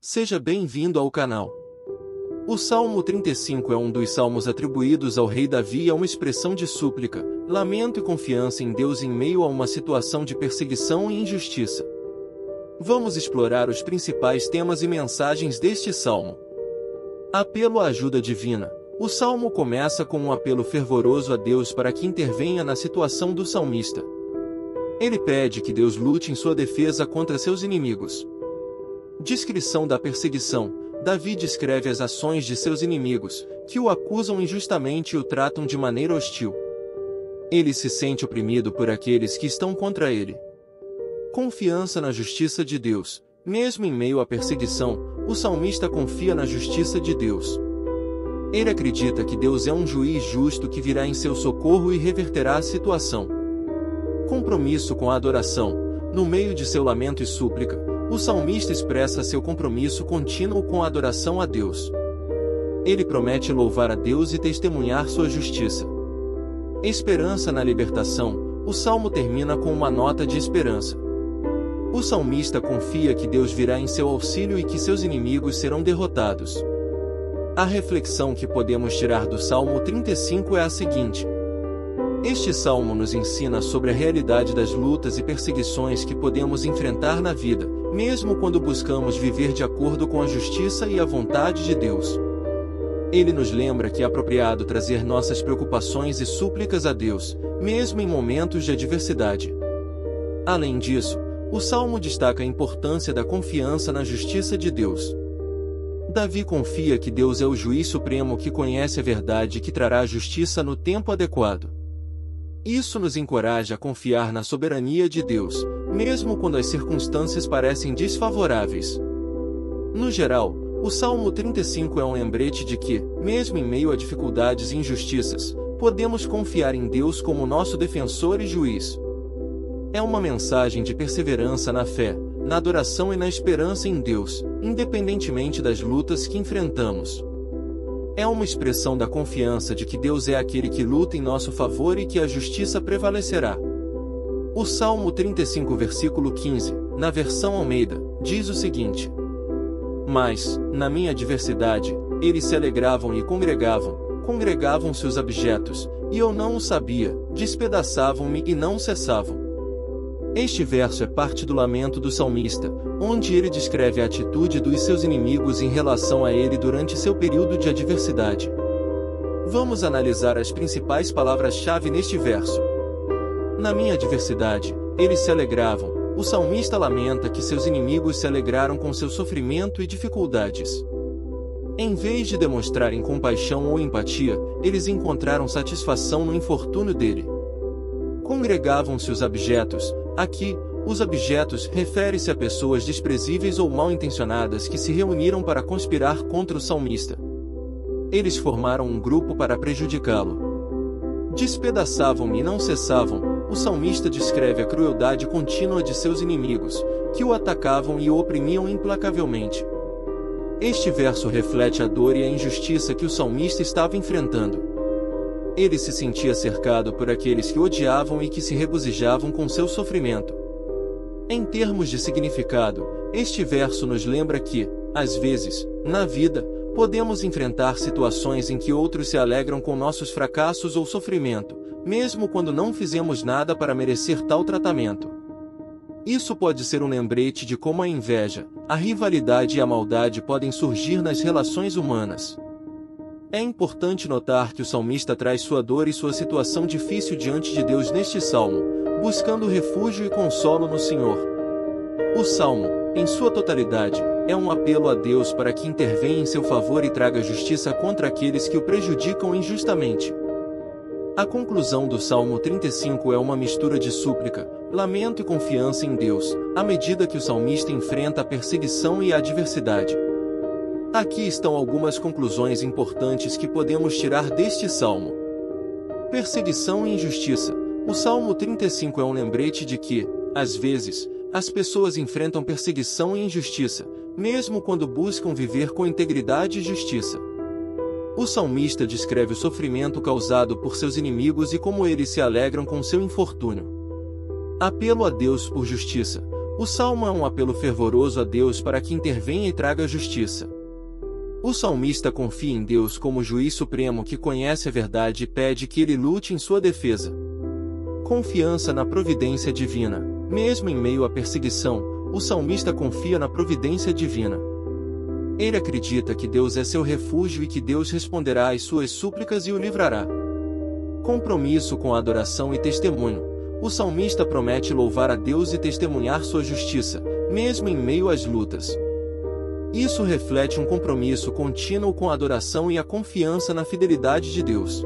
Seja bem-vindo ao canal. O Salmo 35 é um dos salmos atribuídos ao rei Davi e é uma expressão de súplica, lamento e confiança em Deus em meio a uma situação de perseguição e injustiça. Vamos explorar os principais temas e mensagens deste salmo. Apelo à ajuda divina. O salmo começa com um apelo fervoroso a Deus para que intervenha na situação do salmista. Ele pede que Deus lute em sua defesa contra seus inimigos. Descrição da perseguição. Davi descreve as ações de seus inimigos, que o acusam injustamente e o tratam de maneira hostil. Ele se sente oprimido por aqueles que estão contra ele. Confiança na justiça de Deus. Mesmo em meio à perseguição, o salmista confia na justiça de Deus. Ele acredita que Deus é um juiz justo que virá em seu socorro e reverterá a situação. Compromisso com a adoração. No meio de seu lamento e súplica, o salmista expressa seu compromisso contínuo com a adoração a Deus. Ele promete louvar a Deus e testemunhar sua justiça. Esperança na libertação. O salmo termina com uma nota de esperança. O salmista confia que Deus virá em seu auxílio e que seus inimigos serão derrotados. A reflexão que podemos tirar do Salmo 35 é a seguinte: este salmo nos ensina sobre a realidade das lutas e perseguições que podemos enfrentar na vida, mesmo quando buscamos viver de acordo com a justiça e a vontade de Deus. Ele nos lembra que é apropriado trazer nossas preocupações e súplicas a Deus, mesmo em momentos de adversidade. Além disso, o salmo destaca a importância da confiança na justiça de Deus. Davi confia que Deus é o juiz supremo que conhece a verdade e que trará a justiça no tempo adequado. Isso nos encoraja a confiar na soberania de Deus, mesmo quando as circunstâncias parecem desfavoráveis. No geral, o Salmo 35 é um lembrete de que, mesmo em meio a dificuldades e injustiças, podemos confiar em Deus como nosso defensor e juiz. É uma mensagem de perseverança na fé, na adoração e na esperança em Deus, independentemente das lutas que enfrentamos. É uma expressão da confiança de que Deus é aquele que luta em nosso favor e que a justiça prevalecerá. O Salmo 35, versículo 15, na versão Almeida, diz o seguinte: mas, na minha adversidade, eles se alegravam e congregavam-se os abjetos, e eu não o sabia, despedaçavam-me e não cessavam. Este verso é parte do lamento do salmista, onde ele descreve a atitude dos seus inimigos em relação a ele durante seu período de adversidade. Vamos analisar as principais palavras-chave neste verso. Na minha adversidade, eles se alegravam. O salmista lamenta que seus inimigos se alegraram com seu sofrimento e dificuldades. Em vez de demonstrarem compaixão ou empatia, eles encontraram satisfação no infortúnio dele. Congregavam-se os abjetos. Aqui, os abjetos refere-se a pessoas desprezíveis ou mal-intencionadas que se reuniram para conspirar contra o salmista. Eles formaram um grupo para prejudicá-lo. Despedaçavam-me e não cessavam. O salmista descreve a crueldade contínua de seus inimigos, que o atacavam e o oprimiam implacavelmente. Este verso reflete a dor e a injustiça que o salmista estava enfrentando. Ele se sentia cercado por aqueles que o odiavam e que se regozijavam com seu sofrimento. Em termos de significado, este verso nos lembra que, às vezes, na vida, podemos enfrentar situações em que outros se alegram com nossos fracassos ou sofrimento, mesmo quando não fizemos nada para merecer tal tratamento. Isso pode ser um lembrete de como a inveja, a rivalidade e a maldade podem surgir nas relações humanas. É importante notar que o salmista traz sua dor e sua situação difícil diante de Deus neste salmo, buscando refúgio e consolo no Senhor. O salmo, em sua totalidade, é um apelo a Deus para que intervenha em seu favor e traga justiça contra aqueles que o prejudicam injustamente. A conclusão do Salmo 35 é uma mistura de súplica, lamento e confiança em Deus, à medida que o salmista enfrenta a perseguição e a adversidade. Aqui estão algumas conclusões importantes que podemos tirar deste salmo. Perseguição e injustiça. O Salmo 35 é um lembrete de que, às vezes, as pessoas enfrentam perseguição e injustiça, mesmo quando buscam viver com integridade e justiça. O salmista descreve o sofrimento causado por seus inimigos e como eles se alegram com seu infortúnio. Apelo a Deus por justiça. O salmo é um apelo fervoroso a Deus para que intervenha e traga justiça. O salmista confia em Deus como juiz supremo que conhece a verdade e pede que ele lute em sua defesa. Confiança na providência divina. Mesmo em meio à perseguição, o salmista confia na providência divina. Ele acredita que Deus é seu refúgio e que Deus responderá às suas súplicas e o livrará. Compromisso com a adoração e testemunho. O salmista promete louvar a Deus e testemunhar sua justiça, mesmo em meio às lutas. Isso reflete um compromisso contínuo com a adoração e a confiança na fidelidade de Deus.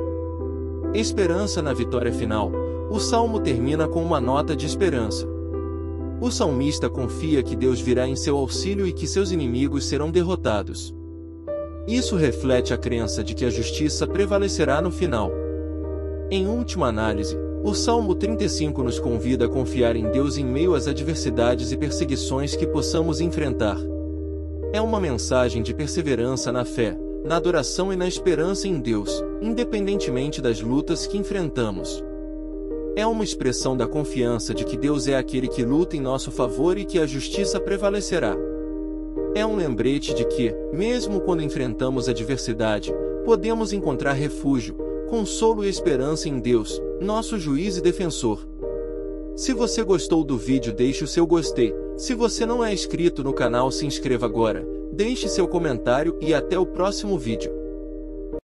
Esperança na vitória final. O salmo termina com uma nota de esperança. O salmista confia que Deus virá em seu auxílio e que seus inimigos serão derrotados. Isso reflete a crença de que a justiça prevalecerá no final. Em última análise, o Salmo 35 nos convida a confiar em Deus em meio às adversidades e perseguições que possamos enfrentar. É uma mensagem de perseverança na fé, na adoração e na esperança em Deus, independentemente das lutas que enfrentamos. É uma expressão da confiança de que Deus é aquele que luta em nosso favor e que a justiça prevalecerá. É um lembrete de que, mesmo quando enfrentamos adversidade, podemos encontrar refúgio, consolo e esperança em Deus, nosso juiz e defensor. Se você gostou do vídeo, deixe o seu gostei. Se você não é inscrito no canal, se inscreva agora, deixe seu comentário e até o próximo vídeo.